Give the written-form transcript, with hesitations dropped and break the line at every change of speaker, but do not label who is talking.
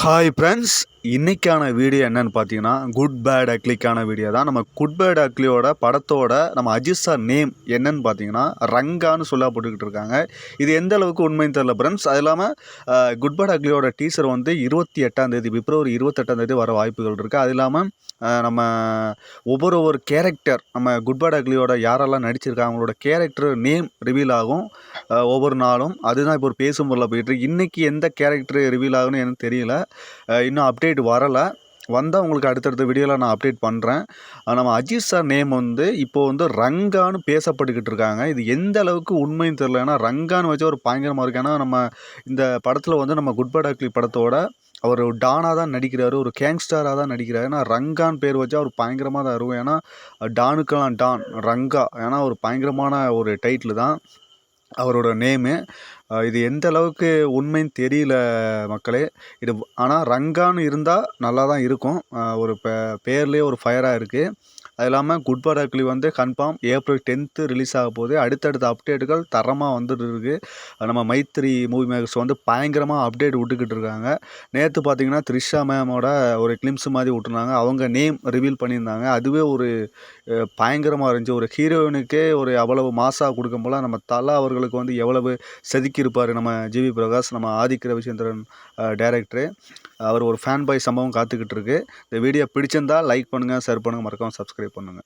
Hi friends, இன்றைக்கான video என்னென்னு பார்த்தீங்கன்னா, குட் பேட் அக்லிக்கான வீடியோ தான். நம்ம குட் பேட் அக்லியோட படத்தோட நம்ம அஜித் சார் நேம் என்னன்னு பார்த்தீங்கன்னா ரங்கான்னு போட்டுக்கிட்டு இருக்காங்க. இது எந்த அளவுக்கு உண்மைன்னு தெரியல ஃப்ரெண்ட்ஸ். அது இல்லாமல் குட் பேட் அக்லியோட டீசர் வந்து 28ஆம் தேதி பிப்ரவரி 28ஆம் தேதி வர வாய்ப்புகள் இருக்குது. அது இல்லாமல் நம்ம ஒவ்வொரு கேரக்டர் நம்ம குட் பேட் அக்லியோட யாரெல்லாம் நடிச்சிருக்காங்க அவங்களோட கேரக்டர் நேம் ரிவீல் ஆகும் ஒவ்வொரு நாளும். அதுதான் இப்போ ஒரு பேசும் பொருளாக போயிட்டுருக்கு. இன்றைக்கி எந்த கேரக்டர் ரிவீல் ஆகுன்னு எனக்கு தெரியல. இன்னும் அப்டேட் வரலை. வந்தால் உங்களுக்கு அடுத்தடுத்த வீடியோவில் நான் அப்டேட் பண்ணுறேன். நம்ம அஜித் சார் நேம் வந்து இப்போது வந்து ரங்கான்னு பேசப்பட்டுக்கிட்டு இருக்காங்க. இது எந்த அளவுக்கு உண்மைன்னு தெரில. ஏன்னா ரங்கான்னு வச்சா ஒரு பயங்கரமாக இருக்குது. ஏன்னா நம்ம இந்த படத்தில் வந்து நம்ம குட் பேட் அக்லி படத்தோட அவர் ஒரு டானாக தான் நடிக்கிறாரு, ஒரு கேங்ஸ்டராக தான் நடிக்கிறாரு. ஏன்னா ரங்கான்னு பேர் வச்சா அவர் பயங்கரமாக தான் இருக்கும். ஏன்னா டானுக்கெல்லாம் டான் ரங்கா. ஏன்னா ஒரு பயங்கரமான ஒரு டைட்டில் தான் அவரோட நேமு. இது எந்த அளவுக்கு உண்மைன்னு தெரியல மக்களே. இது ஆனால் ரங்கான்னு இருந்தால் நல்லா தான் இருக்கும். ஒரு பேர்லேயே ஒரு ஃபயராக இருக்குது. அது இல்லாமல் குட் பேட் அக்லி வந்து கன்ஃபார்ம் ஏப்ரல் 10th ரிலீஸ் ஆக போகுது. அடுத்தடுத்த அப்டேட்டுகள் தரமாக வந்துட்டு இருக்குது. நம்ம மைத்ரி மூவி மேக்கர்ஸ் வந்து பயங்கரமாக அப்டேட் விட்டுக்கிட்டு இருக்காங்க. நேற்று பார்த்தீங்கன்னா த்ரிஷா மேமோட ஒரு கிளிம்ஸ் மாதிரி விட்டுருந்தாங்க. அவங்க நேம் ரிவீல் பண்ணியிருந்தாங்க. அதுவே ஒரு பயங்கரமாக இருந்துச்சு. ஒரு ஹீரோயினுக்கே ஒரு அவ்வளவு மாசாக கொடுக்கும் போல் நம்ம தலா அவர்களுக்கு வந்து எவ்வளவு செதுக்கியிருப்பார் நம்ம ஜிவி பிரகாஷ், நம்ம ஆதிக் ரவிச்சந்திரன் டைரக்டரு. அவர் ஒரு ஃபேன் பாய் சம்பவம் காத்துக்கிட்டு இருக்கு. இந்த வீடியோ பிடிச்சிருந்தால் லைக் பண்ணுங்கள், ஷேர் பண்ணுங்கள், மறக்காமல் சப்ஸ்கிரைப் பண்ணுங்கள்.